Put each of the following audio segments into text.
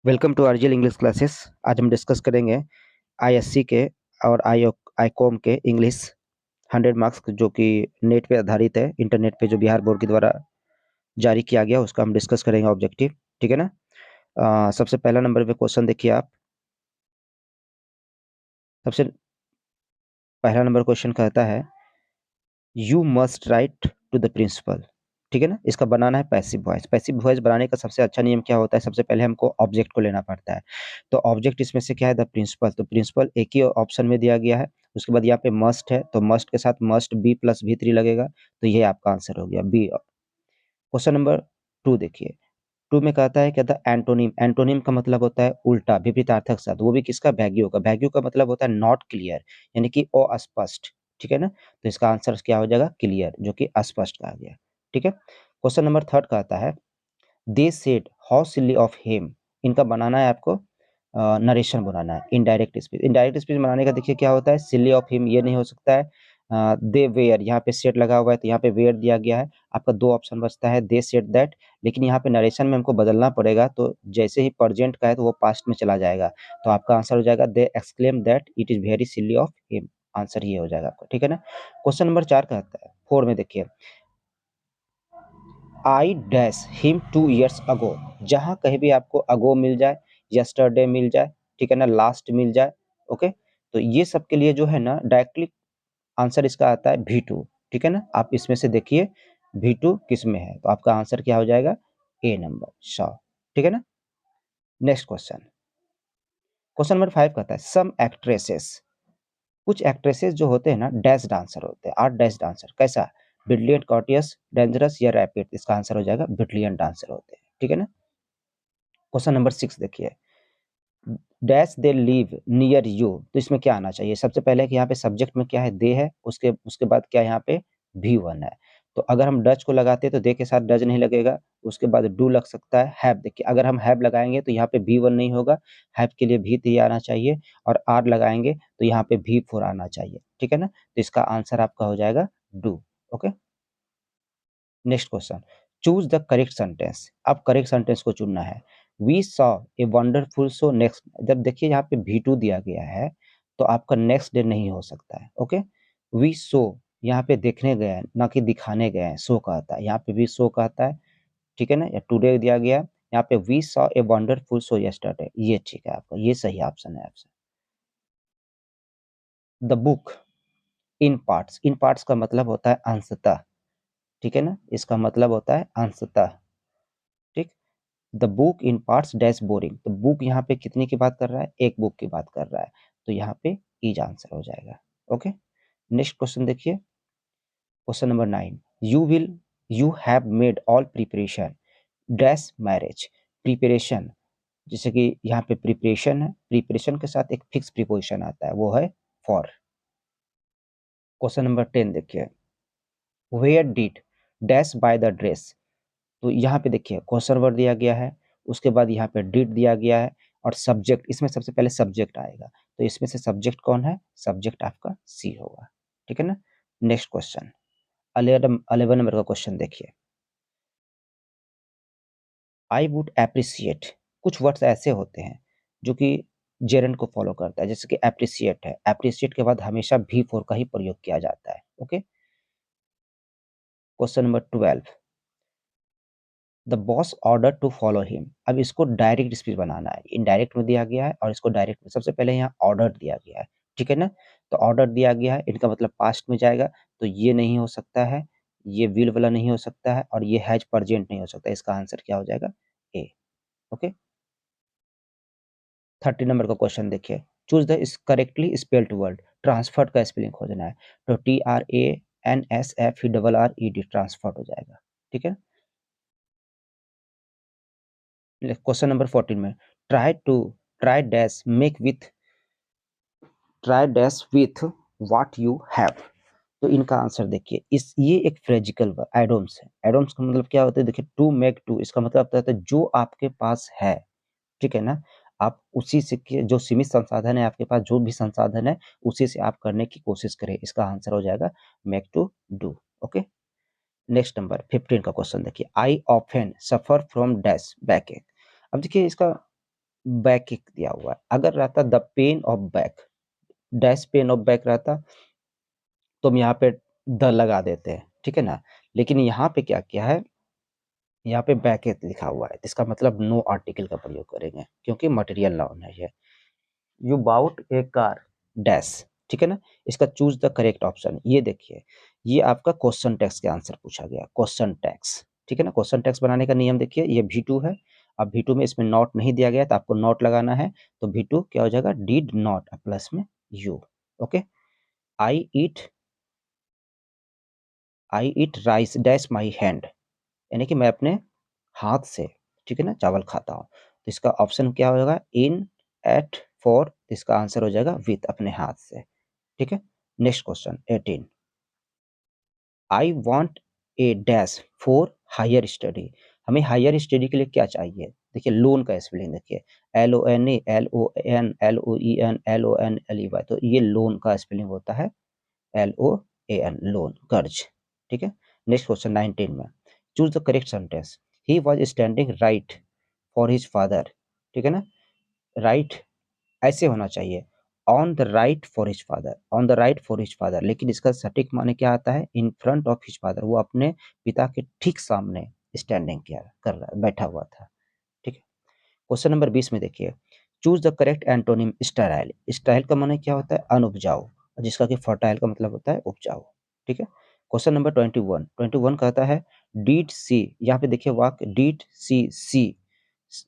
Welcome to RGL English classes. आज हम discuss करेंगे आईएससी के और आईकॉम के इंग्लिश 100 मार्क्स जो कि नेट पे आधारित है, इंटरनेट पे जो बिहार बोर्ड के द्वारा जारी किया गया उसका हम डिस्कस करेंगे ऑब्जेक्टिव। ठीक है ना। सबसे पहला नंबर पे क्वेश्चन देखिए आप। सबसे पहला नंबर क्वेश्चन कहता है you must write to the principal. ठीक है ना। इसका बनाना है पैसिव वॉइस। पैसिव वॉइस बनाने का सबसे अच्छा नियम क्या होता है? सबसे पहले हमको ऑब्जेक्ट को लेना पड़ता है। तो ऑब्जेक्ट इसमें से क्या है? The principal. तो प्रिंसिपल एक ही ऑप्शन में दिया गया है। उसके बाद यहाँ पे मस्ट है, तो मस्ट के साथ मस्ट बी प्लस भी थ्री लगेगा। तो ये आपका आंसर हो गया बी। क्वेश्चन नंबर 2 देखिए। 2 में कहता है क्या? The antonym. एंटोनिम का मतलब होता है उल्टा, विपरीतार्थक शब्द। वो भी किसका? वैग्यू का। वैग्यू का मतलब होता है नॉट क्लियर, यानी कि अस्पष्ट। ठीक है ना। तो इसका आंसर क्या हो जाएगा? क्लियर, जो कि अस्पष्ट कहा गया। ठीक है। क्वेश्चन नंबर 3 कहता है they said how silly of him. इनका बनाना है आपको नरेशन बनाना है, इनडायरेक्ट स्पीच। इनडायरेक्ट स्पीच बनाने का देखिए क्या होता है? सिली ऑफ हिम ये नहीं हो सकता है। दे वेयर, यहाँ पे सेट लगा हुआ है तो यहाँ पे वेयर दिया गया है। आपका दो ऑप्शन बचता है, दे सेड दैट। लेकिन यहाँ पे नरेशन में हमको बदलना पड़ेगा, तो जैसे ही प्रेजेंट का है तो वो पास्ट में चला जाएगा। तो आपका आंसर हो जाएगा they exclaim that it is very silly of him. Answer ये हो जाएगा आपका। ठीक है ना। क्वेश्चन नंबर 4 कहता है 4 में देखिए आई डैश हिम 2 years अगो। जहां कहीं भी आपको अगो मिल जाए, यस्टरडे मिल जाए, ठीक है ना, लास्ट मिल जाए, ओके, तो ये सब के लिए जो है ना डायरेक्टली आंसर इसका आता है V2। ठीक है ना। आप इसमें से देखिए V2 किस में है, तो आपका आंसर क्या हो जाएगा? ए नंबर 100। ठीक है ना। Next question. क्वेश्चन नंबर 5 कहता है सम एक्ट्रेसेस। कुछ एक्ट्रेसेस जो होते हैं ना डैश डांसर होते हैं, आर डैश डांसर। कैसा? ब्रिलियंट, कॉर्टियस, डेंजरस या रैपिड। इसका आंसर हो जाएगा ब्रिलियंट डांसर होते हैं। ठीक है ना। क्वेश्चन नंबर 6 देखिए dash they live near you. तो इसमें क्या आना चाहिए? सबसे पहले कि यहाँ पे सब्जेक्ट में क्या है? दे है। उसके उसके बाद क्या है? यहाँ पे V1 है। तो अगर हम डच को लगाते हैं तो दे के साथ डज नहीं लगेगा। उसके बाद डू लग सकता है। हैव, देखिए अगर हम हैव लगाएंगे तो यहाँ पे V1 नहीं होगा, हैव के लिए V3 आना चाहिए। और आर लगाएंगे तो यहाँ पे V4 आना चाहिए। ठीक है ना। तो इसका आंसर आपका हो जाएगा do. Okay. Next question. Choose the correct sentence. अब करेक्ट सेंटेंस को चुनना है। We saw a wonderful show next. जब देखिए यहाँ पे V2 दिया गया है तो आपका नेक्स्ट डे नहीं हो सकता है। ओके। वी सो यहाँ पे देखने गए हैं, ना कि दिखाने गए हैं। शो कहता है, यहाँ पे भी शो कहता है। ठीक है ना। या टुडे दिया गया है, यहाँ पे we saw a wonderful show yesterday. ये ठीक है आपका, ये सही ऑप्शन है आपसे। The book in parts. In parts का मतलब होता है अंशतः। ठीक है ना। इसका मतलब होता है अंशतः। ठीक। The book in parts dash boring. तो बुक यहाँ पे कितने की बात कर रहा है? एक बुक की बात कर रहा है। तो यहाँ पे इज आंसर हो जाएगा। ओके। नेक्स्ट क्वेश्चन देखिए। Question number 9। You have made all preparation dash marriage. Preparation, जैसे कि यहाँ पे प्रिपरेशन है, प्रिपरेशन के साथ एक फिक्स प्रीपोजिशन आता है, वो है फॉर। क्वेश्चन नंबर 10 देखिए where did dash by the dress. तो यहाँ पे देखिए क्वेश्चन वर्ड दिया गया है, उसके बाद यहाँ पे डिड दिया गया है, और सब्जेक्ट, इसमें सबसे पहले सब्जेक्ट आएगा। तो इसमें से सब्जेक्ट कौन है? सब्जेक्ट आपका सी होगा। ठीक है ना। नेक्स्ट क्वेश्चन 11 नंबर का क्वेश्चन देखिए आई वुड एप्रिसिएट। कुछ वर्ड्स ऐसे होते हैं जो कि जेरंड को फॉलो करता है, जैसे कि एप्रिसिएट है। एप्रिसिएट के बाद हमेशा V4 का ही प्रयोग किया जाता है। Okay. Question number 12। The boss order to follow him. अब इसको डायरेक्ट स्पीच बनाना है, इनडायरेक्ट में दिया गया है और इसको डायरेक्ट में। सबसे पहले यहाँ ऑर्डर दिया गया है। ठीक है ना। तो ऑर्डर दिया गया है, इनका मतलब पास्ट में जाएगा, तो ये नहीं हो सकता है, ये विल वाला नहीं हो सकता है, और ये हैज प्रेजेंट नहीं हो सकता। इसका आंसर क्या हो जाएगा? ए। ओके। 30 नंबर का क्वेश्चन देखिए choose the correctly spelled word. Transferred का स्पेलिंग खोजना है। तो TRANSFERRED ट्रांसफर्ड हो जाएगा। ठीक है। क्वेश्चन नंबर 14 में try dash make with try dash with what you have. तो इनका आंसर देखिए इस ये एक फ्रेजिकल वर्ब एडोम्स है। एडोम्स का मतलब क्या होता है? देखिए टू मेक टू, इसका मतलब होता है जो आपके पास है। ठीक है ना। आप उसी से जो सीमित संसाधन है आपके पास, जो भी संसाधन है उसी से आप करने की कोशिश करें। इसका आंसर हो जाएगा make to do. Okay. Next number 15 का क्वेश्चन देखिए I often suffer from dash back ache. अब देखिए इसका बैक एक दिया हुआ है। अगर रहता the pain of back, dash pain of back रहता तो हम यहाँ पे द लगा देते हैं, ठीक है ना। लेकिन यहाँ पे क्या किया है, यहाँ पे बैक एक लिखा हुआ है, इसका मतलब नो आर्टिकल का प्रयोग करेंगे क्योंकि मटेरियल नाउन है ये। You bought a car dash, ठीक है ना। इसका चूज द करेक्ट ऑप्शन, ये देखिए ये आपका क्वेश्चन टैक्स के आंसर पूछा गया, क्वेश्चन टैक्स, ठीक है ना। क्वेश्चन टैक्स बनाने का नियम देखिए, ये V2 है। अब V2 में इसमें नॉट नहीं दिया गया तो आपको नॉट लगाना है, तो V2 क्या हो जाएगा, डिड नॉट प्लस में you. Okay, I eat, I eat rice dash my hand, यानी कि मैं अपने हाथ से, ठीक है ना, चावल खाता हूँ। तो इसका ऑप्शन क्या हो जाएगा, इन, एट, फॉर, इसका आंसर हो जाएगा विथ, अपने हाथ से, ठीक है। Next question 18, I want a dash for higher study, हमें हायर स्टडी के लिए क्या चाहिए, देखिए लोन का स्पेलिंग देखिए, LONE, LON, LOEN, LONLEY, तो ये लोन का स्पेलिंग होता है LOAN, लोन, कर्ज, ठीक है। नेक्स्ट क्वेश्चन 19 में, choose the correct sentence, he was standing right for his father, ठीक है ना। राइट ऐसे होना चाहिए, on the right for his father, on the right for his father, लेकिन इसका सटीक माने क्या आता है, in front of his father, वो अपने पिता के ठीक सामने स्टैंडिंग किया कर रहा, बैठा हुआ था, ठीक है। क्वेश्चन नंबर 20 में देखिए, choose the correct antonym sterile, sterile का माने क्या होता है, अनउपजाऊ, और जिसका कि फर्टाइल का मतलब होता है उपजाऊ, ठीक है। क्वेश्चन नंबर 21, 21 कहता है डीड सी, यहाँ पे देखिए वाक्य डीड सी,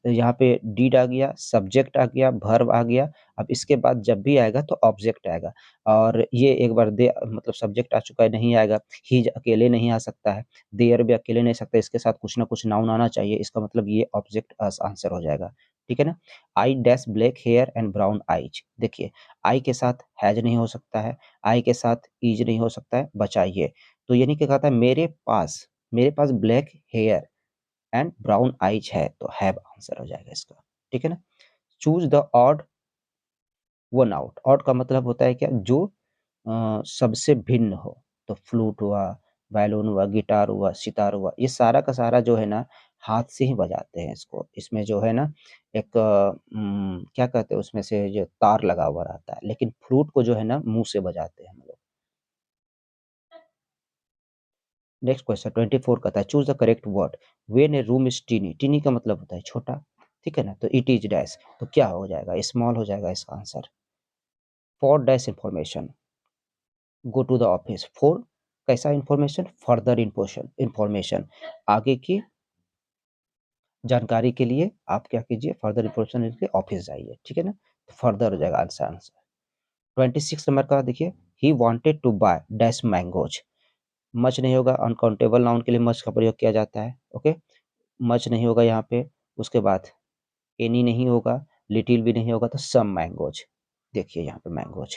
यहाँ पे डीड आ गया, सब्जेक्ट आ गया, वर्ब आ गया। अब इसके बाद जब भी आएगा तो ऑब्जेक्ट आएगा, और ये एक बार दे मतलब सब्जेक्ट आ चुका है, नहीं आएगा। ही अकेले नहीं आ सकता है, देयर भी अकेले नहीं सकता, इसके साथ कुछ ना कुछ नाउन आना चाहिए, इसका मतलब ये ऑब्जेक्ट आंसर हो जाएगा, ठीक है ना। I dash black hair and brown eyes, देखिए आई के साथ हैज नहीं हो सकता है, आई के साथ इज नहीं हो सकता है, बचाइए। तो यानी क्या कहता है, मेरे पास black hair and brown eyes है, तो हैव आंसर हो जाएगा इसका, ठीक है ना। Choose the odd one out, odd का मतलब होता है क्या, जो सबसे भिन्न हो, तो फ्लूट हुआ, वायलिन हुआ, गिटार हुआ, सितार हुआ, ये सारा का सारा जो है ना हाथ से ही बजाते हैं इसको। इसमें जो है ना एक क्या कहते हैं, उसमें से जो तार लगा हुआ रहता है, लेकिन फ्लूट को जो है ना मुंह से बजाते हैं हम लोग। नेक्स्ट क्वेश्चन 24 कहता है choose the correct word, when a room is tiny, tiny का मतलब होता है छोटा, ठीक है ना। तो इट इज डैश, तो क्या हो जाएगा, स्मॉल हो जाएगा इसका answer. For dash information, go to the office, for कैसा इंफॉर्मेशन, फर्दर इंफॉर्मेशन, आगे की जानकारी के लिए आप क्या कीजिए, फर्दर इंफॉर्मेशन के लिए ऑफिस जाइए, ठीक है ना। तो फर्दर हो जाएगा आंसर। 26 नंबर का देखिए, he wanted to buy dash mangoes, much नहीं होगा, अनकाउंटेबल नाउन के लिए मच का प्रयोग किया जाता है, ओके। मच नहीं होगा यहाँ पे, उसके बाद एनी नहीं होगा, लिटिल भी नहीं होगा, तो सम मैंगोज, देखिए यहाँ पे mangoes.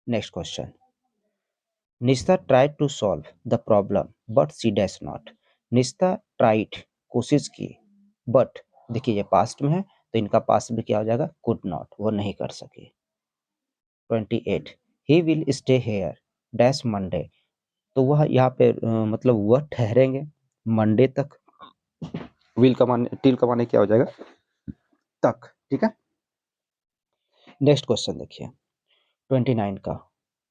Next question, Nista tried to solve the problem but C dash not, Nista tried कोशिश की, बट देखिए ये पास्ट में है, तो इनका पास्ट में क्या हो जाएगा, कुड नॉट, वो नहीं कर सके। 28, he will stay here dash Monday, तो वह यहाँ पे मतलब वह ठहरेंगे मंडे तक, विल कमाने टिल कमाने क्या हो जाएगा, तक, ठीक है। नेक्स्ट क्वेश्चन देखिए 29 का,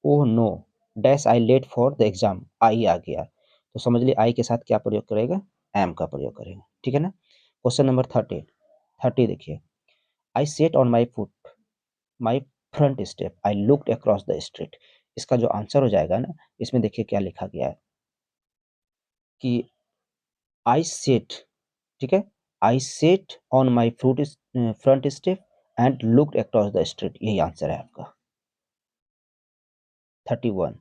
oh no dash I late for the exam, I आ गया, तो समझ लिए आई के साथ क्या प्रयोग करेगा, एम का प्रयोग करेगा, ठीक है ना। क्वेश्चन नंबर 30 देखिए, I sat on my foot my front step I looked across the street, इसका जो आंसर हो जाएगा ना, इसमें देखिए क्या लिखा गया है कि आई सेट, ठीक है, I sat on my front step and looked across the street, यही आंसर है आपका। 31,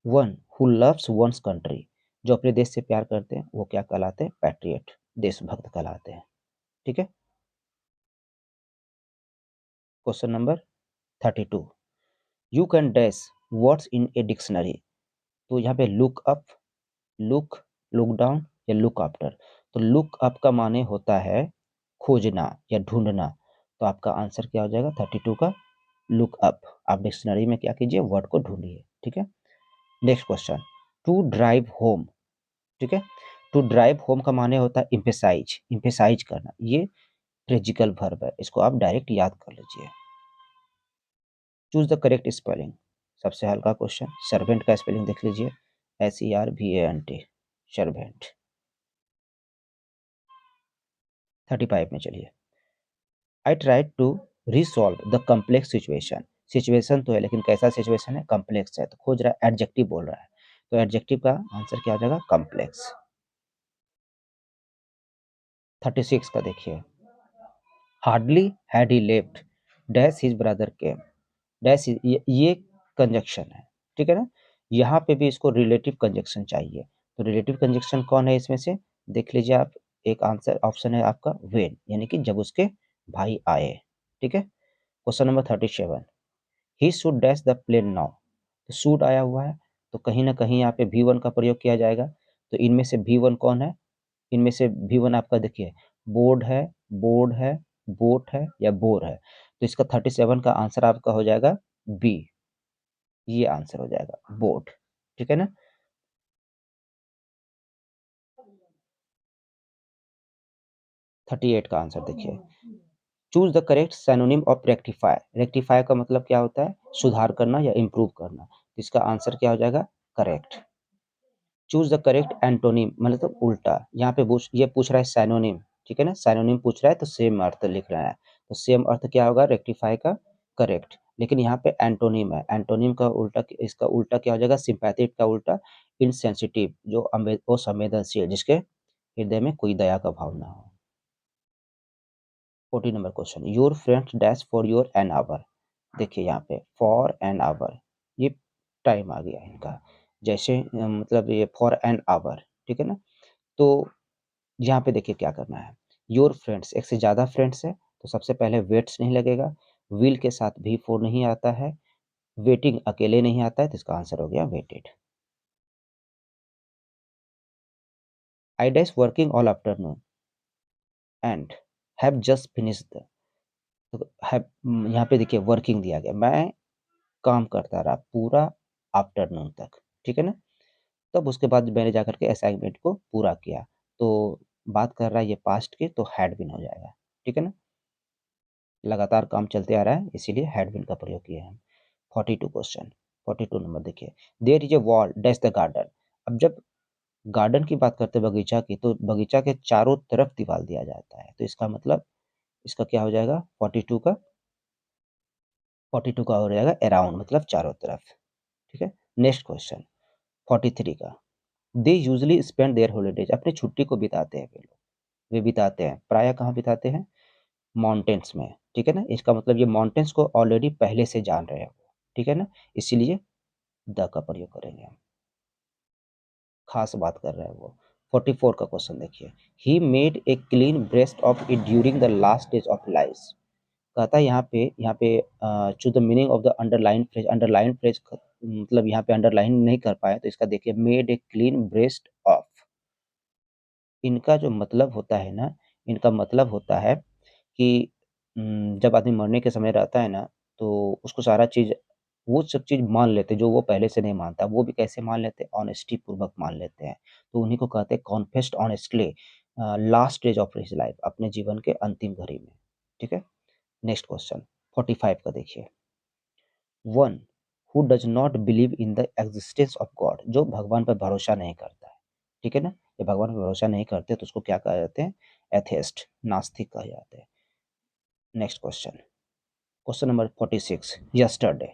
one who loves one's country, जो अपने देश से प्यार करते हैं वो क्या कहलाते हैं, पैट्रियट, देशभक्त कहलाते हैं, ठीक है। Question number 32, you can dash words in a dictionary, तो यहाँ पे look up, look, look down या लुक आफ्टर, तो लुक अप का माने होता है खोजना या ढूंढना, तो आपका आंसर क्या हो जाएगा 32 का लुक अप। आप डिक्शनरी में क्या कीजिए, वर्ड को ढूंढिए, ठीक है। Next question, to drive home, ठीक है, टू ड्राइव होम का माने होता है इम्फेसाइज, इम्फेसाइज करना, ये फ्रेजिकल वर्ब है, इसको आप डायरेक्ट याद कर लीजिए। चूज द करेक्ट स्पेलिंग, सबसे हल्का क्वेश्चन। सर्वेंट का स्पेलिंग देख लीजिए, SERVANT, सर्वेंट। 35 में चलिए, I try to resolve the complex situation. Situation तो है लेकिन कैसा सिचुएशन है, कम्प्लेक्स है, तो खोज रहा है, एडजेक्टिव बोल रहा है, तो एडजेक्टिव का आंसर क्या हो जाएगा, कम्प्लेक्स। 36 का देखिए, hardly had he left dash his brother came, dash ये कंजक्शन है, ठीक है ना। यहाँ पे भी इसको रिलेटिव कंजक्शन चाहिए, तो रिलेटिव कंजक्शन कौन है इसमें से, देख लीजिए आप। एक आंसर ऑप्शन है आपका वेन, यानी कि जब उसके भाई आए, ठीक है। Question number 37, he should dash the plane now, तो शुड आया हुआ है, तो कहीं ना कहीं यहाँ पे V1 का प्रयोग किया जाएगा। तो इनमें से V1 कौन है, इनमें से V1 आपका देखिए, बोर्ड है, बोर्ड है, बोट है या बोर है, तो इसका 37 का आंसर आपका हो जाएगा बी, ये आंसर हो जाएगा बोट, ठीक है ना। 38 का आंसर देखिए, choose the correct synonym of rectifier. Rectifier का मतलब क्या होता है, सुधार करना या इम्प्रूव करना, तो इसका आंसर क्या हो जाएगा, correct. Choose the correct antonym, मतलब उल्टा, यहाँ पे ये पूछ रहा है सैनोनिम, ठीक है ना, सैनोनिम पूछ रहा है तो सेम अर्थ लिख रहा है, तो सेम अर्थ क्या होगा, रेक्टिफाई का करेक्ट। लेकिन यहाँ पे एंटोनिम है, एंटोनिम का उल्टा, इसका उल्टा क्या हो जाएगा, सिंपैथेटिक का उल्टा इनसेंसिटिव, जो असंवेदनशील, जिसके हृदय में कोई दया का भाव ना हो। 40 number question, your friends dash for your an hour, देखिए यहाँ पे फॉर एन आवर, ये टाइम आ गया इनका, जैसे मतलब ये फॉर एन आवर, ठीक है ना। तो यहाँ पे देखिए क्या करना है, योर फ्रेंड्स, एक से ज़्यादा फ्रेंड्स है, तो सबसे पहले वेट्स नहीं लगेगा, विल के साथ भी फोर नहीं आता है, वेटिंग अकेले नहीं आता है, तो इसका आंसर हो गया waited. I dash working all afternoon and have just finished, तो हैव, यहाँ पे देखिए वर्किंग दिया गया, मैं काम करता रहा पूरा आफ्टरनून तक, ठीक है ना। तब उसके बाद मैंने जाकर के असाइनमेंट को पूरा किया, तो बात कर रहा है ये पास्ट की, तो हैड बीन हो जाएगा, ठीक है ना। लगातार काम चलते आ रहा है, इसीलिए हैड बीन का प्रयोग किया है। 42 क्वेश्चन, 42 नंबर देखिए, there is a wall dash the garden. अब जब गार्डन की बात करते हैं बगीचा की, तो बगीचा के चारों तरफ दीवार दिया जाता है, तो इसका मतलब, इसका क्या हो जाएगा, 42 का, 42 का हो जाएगा अराउंड, मतलब चारों तरफ, ठीक है। नेक्स्ट क्वेश्चन 43 का, they usually spend their holidays, अपनी छुट्टी को बिताते हैं वे लोग, वे बिताते हैं, प्रायः कहाँ बिताते हैं, माउंटेन्स में, ठीक है ना। इसका मतलब ये माउंटेन्स को ऑलरेडी पहले से जान रहे हैं वो, ठीक है ना, इसीलिए द का प्रयोग करेंगे हम, खास बात कर रहे हैं वो। 44 का क्वेश्चन देखिए, he made a clean breast of it during the last days of life, कहता है यहाँ पे to the meaning of the underline phrase, मतलब यहाँ पे अंडरलाइन नहीं कर पाया, तो इसका देखिए, made a clean breast of, इनका जो मतलब होता है ना, इनका मतलब होता है कि जब आदमी मरने के समय रहता है ना, तो उसको सारा चीज़, वो सब चीज़ मान लेते हैं जो वो पहले से नहीं मानता, वो भी कैसे मान लेते हैं, ऑनेस्टी पूर्वक मान लेते हैं, तो उन्हीं को कहते हैं confessed honestly last stage of his life, अपने जीवन के अंतिम घड़ी में, ठीक है। नेक्स्ट क्वेश्चन 45 का देखिए, one who does not believe in the existence of God, जो भगवान पर भरोसा नहीं करता है, ठीक है ना, ये भगवान पर भरोसा नहीं करते तो उसको क्या कहा जाते हैं, एथेस्ट, नास्तिक कहा जाते हैं। Next question, question number 46, yesterday,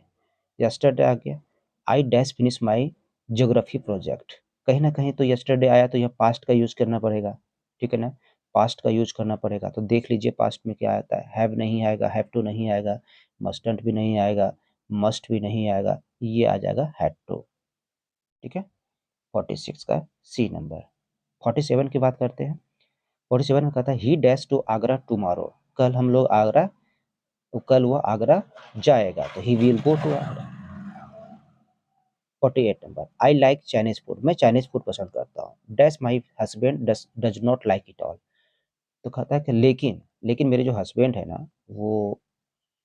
yesterday आ गया, I dash finish my geography project, कहीं ना कहीं तो यस्टरडे आया, तो यह पास्ट का यूज करना पड़ेगा, ठीक है ना, पास्ट का यूज करना पड़ेगा, तो देख लीजिए पास्ट में क्या आता है, हैव नहीं आएगा, हैव टू नहीं आएगा, मस्टंट भी नहीं आएगा, मस्ट भी नहीं आएगा, ये आ जाएगा हैड टू, ठीक है। 46 का सी नंबर। 47 की बात करते हैं, 47 में कहता है, he dash to Agra tomorrow, कल हम लोग आगरा, तो कल वो आगरा जाएगा, तो he will go to Agra. 48 number, I like Chinese food, मैं चाइनीज फूड पसंद करता हूँ, dash my husband does not like it all, तो कहता है कि लेकिन मेरे जो हस्बैंड है ना, वो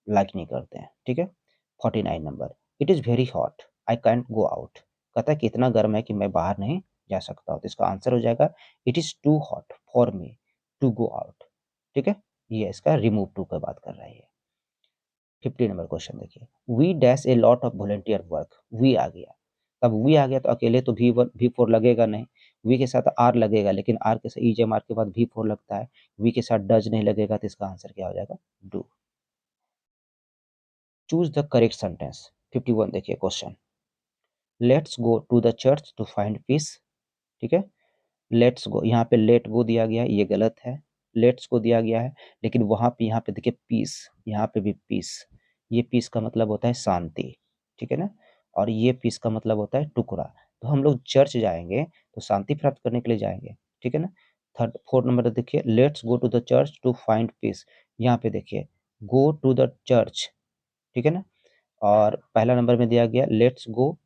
लाइक नहीं करते हैं, ठीक है। 49 number, it is very hot I can't go out, कहता है कि इतना गर्म है कि मैं बाहर नहीं जा सकता हूँ, तो इसका आंसर हो जाएगा, it is too hot for me to go out, ठीक है। ये इसका रिमूव टू का बात कर रहा है ये। 50 नंबर क्वेश्चन देखिए, we dash a lot of volunteer work, we आ गया, तब वी आ गया तो अकेले तो V4 लगेगा नहीं, वी के साथ आर लगेगा, लेकिन आर के साथ EJM आर के बाद V4 लगता है, वी के साथ डज नहीं लगेगा, तो इसका आंसर क्या हो जाएगा, do. Choose the correct sentence. 51 देखिए question, let's go to the church to find peace, ठीक है, लेट्स गो, यहाँ पे लेट गो दिया गया है, ये गलत है, लेट्स गो दिया गया है, लेकिन वहाँ पे यहाँ पे देखिए पीस, यहाँ पे भी पीस, ये पीस का मतलब होता है शांति, ठीक है ना, और ये पीस का मतलब होता है टुकड़ा। तो हम लोग चर्च जाएंगे तो शांति प्राप्त करने के लिए जाएंगे, ठीक है ना। थर्ड फोर्थ नंबर देखिए, let's go to the church to find peace, यहाँ पे देखिए गो टू द चर्च, ठीक है ना, और पहला नंबर में दिया गया let's go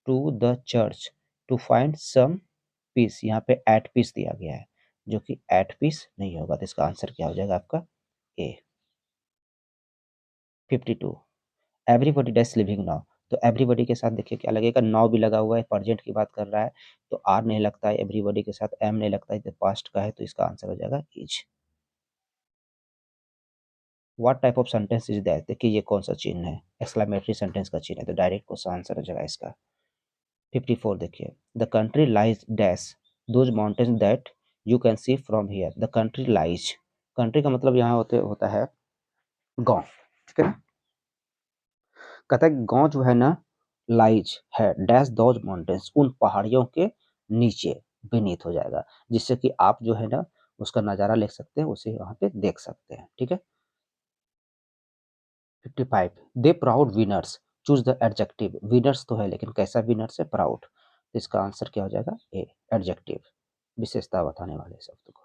to the church to find some peace, यहाँ पे एट पीस दिया गया है, जो कि एट पीस नहीं होगा, तो इसका आंसर क्या हो जाएगा आपका ए। 52, एवरीबॉडी डैश लिविंग नाउ, तो एवरीबॉडी के साथ देखिए क्या लगेगा, नाउ भी लगा हुआ है, प्रेजेंट की बात कर रहा है, तो आर नहीं लगता है, एवरीबॉडी के साथ एम नहीं लगता है, तो पास्ट का है, तो इसका आंसर हो जाएगा is. What type of sentence is that, देखिए ये कौन सा चिन्ह है, एक्सक्लेमेटरी सेंटेंस का चिन्ह है, तो डायरेक्ट क्वेश्चन आंसर हो जाएगा इसका। 54 देखिए, the country lies dash those mountains that you can see from here, the country lies, country का मतलब यहाँ होता है गांव, ठीक है ना, कहता है गांव जो है ना लाइज है डैश दोज माउंटेन्स, उन पहाड़ियों के नीचे, beneath हो जाएगा, जिससे कि आप जो है ना उसका नज़ारा ले सकते हैं, उसे वहाँ पे देख सकते हैं, ठीक है। 55, they proud winners, choose the adjective, winners तो है लेकिन कैसा विनर्स है, प्राउड, तो इसका आंसर क्या हो जाएगा ए, एडजेक्टिव, विशेषता बताने वाले शब्द को।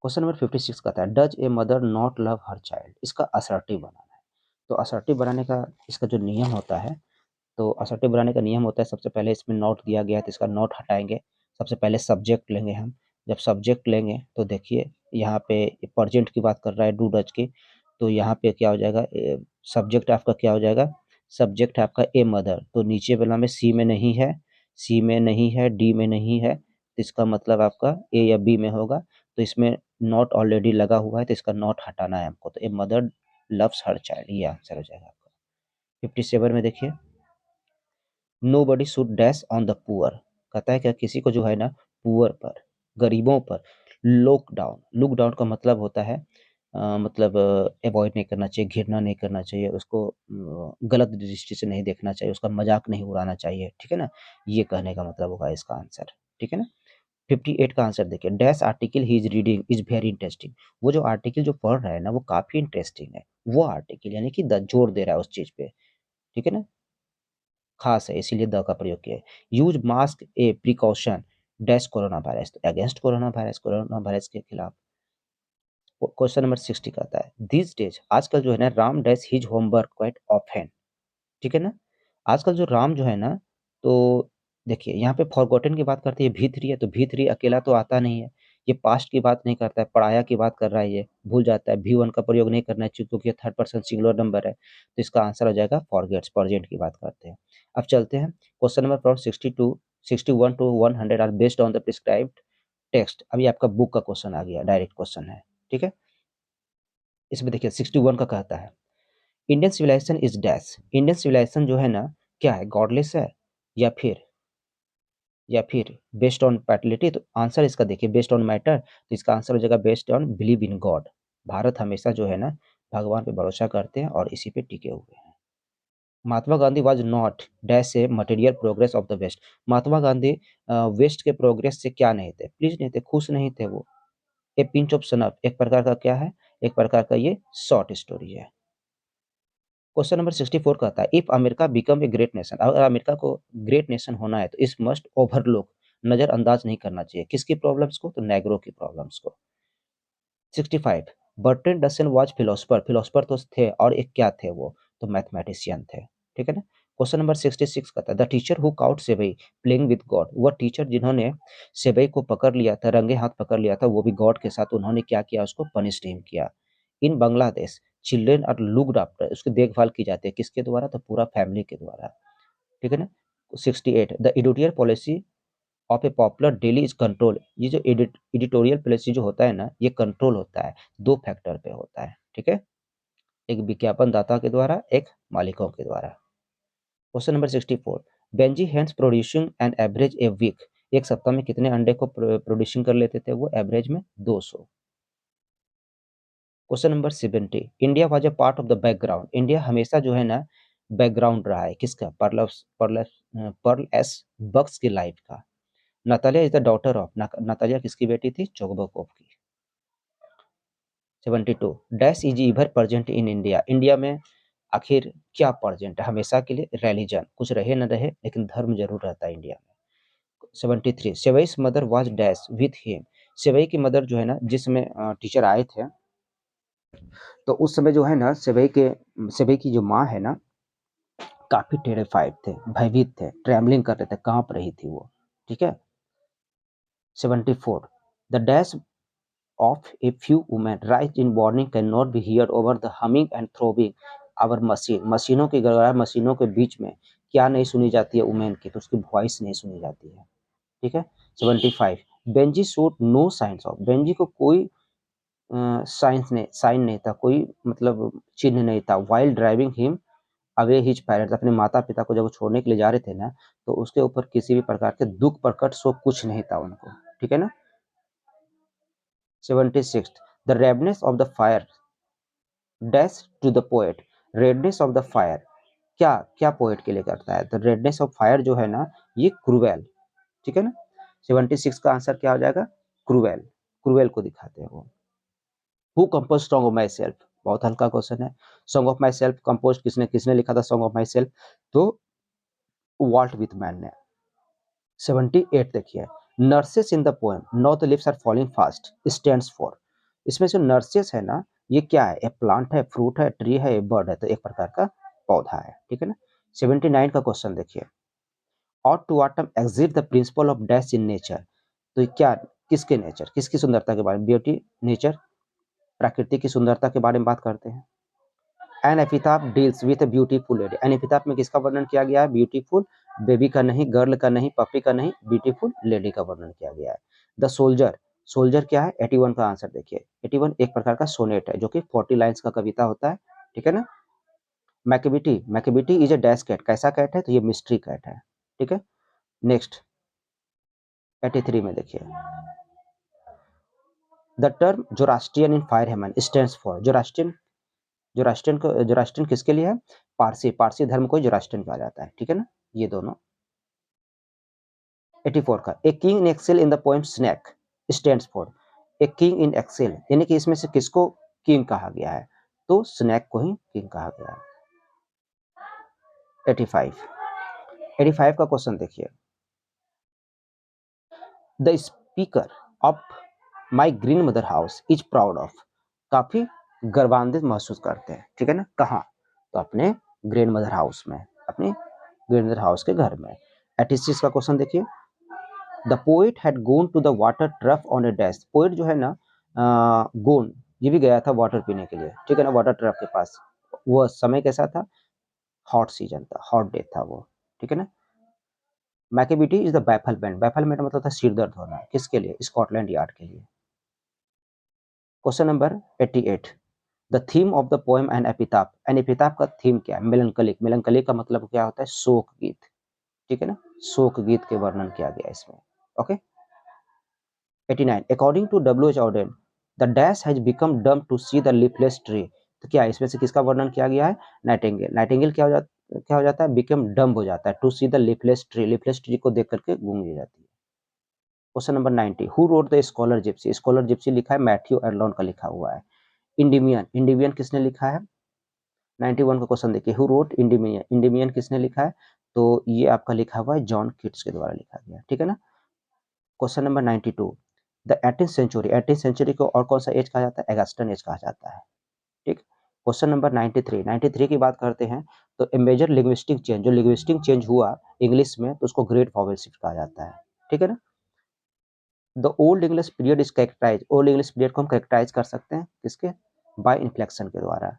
क्वेश्चन नंबर 56 कहता है, does a mother not love her child, इसका असर्टिव बनाना है, तो असर्टिव बनाने का इसका जो नियम होता है, तो असर्टिव बनाने का नियम होता है, सबसे पहले इसमें नॉट दिया गया है तो इसका नॉट हटाएंगे, सबसे पहले सब्जेक्ट लेंगे हम, जब सब्जेक्ट लेंगे तो देखिए यहाँ पे प्रेजेंट की बात कर रहा है डू डज की, तो यहाँ पे क्या हो जाएगा, सब्जेक्ट आपका क्या हो जाएगा, सब्जेक्ट है आपका ए मदर, तो नीचे वाला में सी में नहीं है, सी में नहीं है, डी में नहीं है, तो इसका मतलब आपका ए या बी में होगा, तो इसमें नॉट ऑलरेडी लगा हुआ है, तो इसका नॉट हटाना है हमको, तो a mother loves her child, ये आंसर हो जाएगा आपका। 57 में देखिए, nobody should dash on the poor, कहता है क्या किसी को जो है ना पुअर पर, गरीबों पर लुक डाउन, लुक डाउन का मतलब होता है मतलब अवॉइड नहीं करना चाहिए, घृणा नहीं करना चाहिए उसको, गलत दृष्टि से नहीं देखना चाहिए, उसका मजाक नहीं उड़ाना चाहिए, ठीक है ना, ये कहने का मतलब होगा इसका आंसर, ठीक है ना। 58 का आंसर देखिए, dash article he is reading is very interesting, वो जो आर्टिकल जो पढ़ रहा है ना वो काफी इंटरेस्टिंग है, वो आर्टिकल यानी कि द जोर दे रहा है उस चीज पे, ठीक है ना, खास है इसीलिए द का प्रयोग किया है। यूज मास्क ए प्रिकॉशन डैश कोरोना वायरस, तो अगेंस्ट कोरोना वायरस के खिलाफ। क्वेश्चन नंबर 60 कहता है, दिस डेज, आजकल जो है ना Ram dash his homework quite often, ठीक है ना, आजकल जो राम जो है ना, तो देखिए यहाँ पे फॉरगॉटन की बात करती है, भी3 है, तो भी3 अकेला तो आता नहीं है, ये पास्ट की बात नहीं करता है, पढ़ाया की बात कर रहा है, ये भूल जाता है, भी1 का प्रयोग नहीं करना है क्योंकि ये थर्ड पर्सन सिंगुलर नंबर है, तो इसका आंसर हो जाएगा फॉरगेट्स, प्रेजेंट की बात करते हैं। अब चलते हैं question number from 62 61 to 100 are based on the prescribed text, अभी आपका बुक का क्वेश्चन आ गया, डायरेक्ट क्वेश्चन है, ठीक है। इसमें देखिए 61 का कहता है, Indian civilization is dash, Indian civilization जो है ना क्या है, गॉडलेस है, या फिर बेस्ड ऑन पैटर्निटी, तो आंसर इसका देखिए बेस्ड ऑन मैटर, तो इसका आंसर हो जाएगा based on believe in God, Bharat हमेशा जो है ना भगवान पे भरोसा करते हैं और इसी पे टिके हुए हैं। Mahatma Gandhi was not dash a material progress of the west, Mahatma Gandhi west के प्रोग्रेस से क्या नहीं थे, प्लीज नहीं थे, खुश नहीं थे वो, ए पिंच ऑफ सनअप एक प्रकार का क्या है, एक प्रकार का ये शॉर्ट स्टोरी है। क्वेश्चन नंबर 64 कहता है, if America become a great nation, अगर अमेरिका को ग्रेट नेशन होना है तो इस मस्ट ओवरलुक, नजरअंदाज नहीं करना चाहिए किसकी प्रॉब्लम्स को, तो नेग्रो की प्रॉब्लम्स को। 65, Bertrand Russell was philosopher, philosopher तो थे और एक क्या थे वो, तो मैथमेटिशियन थे, ठीक है ना। क्वेश्चन नंबर 66 कहता है, the teacher who cout sevai playing with God, वह टीचर जिन्होंने सेवई को पकड़ लिया था, रंगे हाथ पकड़ लिया था, वो भी गॉड के साथ, उन्होंने क्या किया, उसको पनिश नहीं किया। In Bangladesh children are looked after, उसकी देखभाल की जाती है किसके द्वारा, तो पूरा फैमिली के द्वारा, ठीक है ना। 68, the editorial policy of A popular daily is control. ये जो एडिटोरियल पॉलिसी जो होता है ना, ये कंट्रोल होता है 2 फैक्टर पे होता है, ठीक है? एक विज्ञापन दाता के द्वारा, एक मालिकों के द्वारा। Question number 64, Benjy hens producing an average a week. एक सप्ताह में कितने अंडे को प्रोड्यूसिंग कर लेते थे वो? एवरेज में 200। Question number 70, India was a part of the background. India हमेशा जो है ना बैकग्राउंड रहा है किसका? पर्ल एस बक्स की लाइफ का। Natalia is the daughter of, Natalia किसकी बेटी थी? चोगबकोव की। 72, dash is इवर present in India. India में आखिर क्या प्रेजेंट है हमेशा के लिए? रिलीजन, कुछ रहे न रहे लेकिन धर्म जरूर रहता है इंडिया में। 73, Sevai's mother was dash with him. Sevai की मदर जो है ना, जिसमें टीचर आए थे, तो उस समय जो है ना सेवई की जो माँ है ना, काफी टेरिफाइड थे, भयभीत थे, ट्रैवलिंग कर रहे थे, कांप रही थी वो, ठीक है? 74, the dash of a few women rise in morning cannot be heard over the humming and throbbing our machine। मशीनों की गड़गड़ाहट, मशीनों के बीच में क्या नहीं सुनी जाती है? वुमेन की, तो उसकी वॉइस नहीं सुनी जाती है, ठीक है? 75, Benjy showed no signs of. Benjy को कोई साइन नहीं था, कोई मतलब चिन्ह नहीं था। While driving him away his parents, अपने माता पिता को जब वो छोड़ने के लिए जा रहे थे ना, तो उसके ऊपर किसी भी प्रकार के दुख प्रकट सो कुछ नहीं था उनको, ठीक है ना? 76, the redness of the fire dash to the poet. Redness of the fire क्या क्या पोएट के लिए करता है? द रेडनेस ऑफ फायर जो है ना, ये क्रूवेल, ठीक है ना? 76 का आंसर क्या हो जाएगा? क्रूवेल, क्रूवेल को दिखाते हैं वो। Who compose song of myself? बहुत हल्का क्वेश्चन है। Song of myself compose किसने किसने लिखा था सॉन्ग ऑफ माई सेल्फ? तो वॉल्ट विथमैन ने। 78 देखिए, nurses in the poem now the leaves are falling fast stands for. इसमें जो नर्सेस है ना, ये क्या है? ए प्लांट है, फ्रूट है, ट्री है, बर्ड है, तो एक प्रकार का पौधा है, ठीक है ना? 79 का क्वेश्चन देखिए, और to autumn exit the principle of dash in nature. तो ये क्या, किसके नेचर, किसकी सुंदरता के बारे में? ब्यूटी, नेचर, प्रकृति की सुंदरता के बारे में बात करते हैं। An epitaph deals with a beautiful lady. An epitaph में किसका वर्णन किया गया है? ब्यूटीफुल बेबी का नहीं, गर्ल का नहीं, पपी का नहीं, ब्यूटीफुल लेडी का वर्णन किया गया है। द सोल्जर, सोल्जर क्या है? 81 का आंसर देखिए। 81 एक प्रकार का सोनेट है जो कि 40 लाइन्स का कविता होता है, ठीक है ना? मैकेबिटी, मैकेबिटी इज अ डैश कैट। कैसा कैट है? तो ये मिस्ट्री कैट है, ठीक है? नेक्स्ट 83 में देखिए, the term Zoroastrian in fire hymn stands for. Zoroastrian किसके लिए है? पारसी, पारसी धर्म को जोरास्ट्रियन कहा जाता है, ठीक है ना? ये दोनों। 84 का, a king in exile in the poem snake stands for. A king in exile यानी कि इसमें से किसको किंग कहा गया है? तो स्नैक को ही किंग कहा गया है। 85, 85 का क्वेश्चन देखिए, the speaker of my green mother house is proud of. काफी गर्वान्वित महसूस करते हैं, ठीक है ना? कहाँ? तो अपने ग्रीन मदर हाउस में, अपने ग्रीन मदर हाउस के घर में। 86 का क्वेश्चन देखिए, the poet had gone to the water trough on a dash. Poet जो है ना, गोन, ये भी गया था वाटर पीने के लिए, ठीक है ना, वाटर ट्रफ के पास। वो समय कैसा था? हॉट सीजन था, हॉट डे था वो, ठीक है ना? मैकेबिटी इज द बैफलमेंट। बैफलमेंट मतलब था सिर दर्द होना, किसके लिए? स्कॉटलैंड यार्ड के लिए। Question number 88, the theme of the poem an epitaph. An epitaph का थीम क्या है? मेलंकलिक। मेलंकलिक का मतलब क्या होता है? शोक गीत, ठीक है ना? शोक गीत के वर्णन किया गया इसमें, okay? 89, according to W H Auden the dash has become dumb to see the leafless tree. तो क्या इसमें से किसका वर्णन किया गया है? नाइटिंगेल। नाइटिंगेल क्या हो जाता है? बिकम डम हो जाता है to see the leafless tree. Leafless tree को देख करके गूंग हो जाती है। Question number 90, who wrote the scholar gipsy. Scholar gipsy लिखा है मैथ्यू एर्लॉन का लिखा हुआ है। इंडिमियन, इंडिमियन किसने लिखा है? 91 का क्वेश्चन देखिए, हु रोट इंडिमियन। इंडिमियन किसने लिखा है? तो ये आपका लिखा हुआ है जॉन किट्स के द्वारा लिखा गया, ठीक है ना? Question number 92, the 18th century. 18th century को और कौन सा एज कहा जाता है? एगस्टन एज कहा जाता है, ठीक? क्वेश्चन नंबर 93, 93 की बात करते हैं, तो ए मेजर लिंग्विस्टिक चेंज, जो लिंग्विस्टिक चेंज हुआ इंग्लिश में, तो उसको ग्रेट वॉवेल शिफ्ट कहा जाता है, ठीक है ना? The old English period is characterize. Old English period को हम कैरेक्टराइज कर सकते हैं किसके? बाय इन्फ्लेक्शन के द्वारा।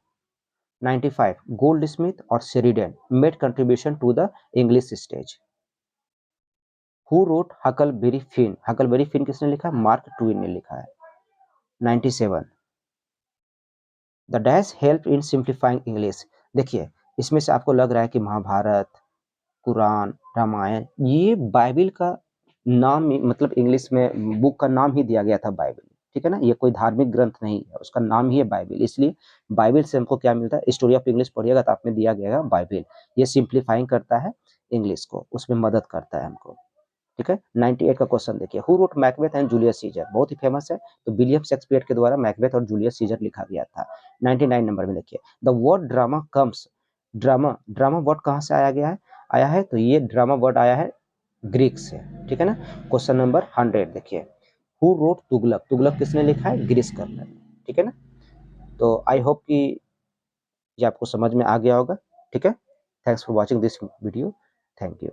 95, गोल्ड स्मिथ और Sheridan made contribution to the English stage. Who wrote Huckleberry Finn? Huckleberry Finn किसने लिखा? मार्क ट्वेन ने लिखा है। 97 the dash help in simplifying English. देखिए इसमें से आपको लग रहा है कि महाभारत, कुरान, रामायण, ये बाइबिल का नाम मतलब इंग्लिश में बुक का नाम ही दिया गया था बाइबिल, ठीक है ना। ये कोई धार्मिक ग्रंथ नहीं है, उसका नाम ही है बाइबिल। इसलिए बाइबिल से हमको क्या मिलता है? स्टोरी ऑफ इंग्लिश पढ़िएगा तो आप में दिया गया बाइबिल। ये सिंप्लीफाइंग करता है इंग्लिश को, उसमें मदद करता है हमको, ठीक है। 98 का क्वेश्चन देखिए, who wrote Macbeth and Julius Caesar? बहुत ही फेमस है, तो विलियम शेक्सपियर के द्वारा मैकबेथ और जूलियस सीजर लिखा गया था। 99 नंबर में देखिए, the word drama comes, drama, drama word कहाँ से आया है? तो ये ड्रामा वर्ड आया है ग्रीक से, ठीक है ना। क्वेश्चन नंबर 100 देखिए, हु रोट तुगलक? तुगलक किसने लिखा है? गिरीश कर्नल, ठीक है ना। तो आई होप कि ये आपको समझ में आ गया होगा, ठीक है। Thanks for watching this video, thank you.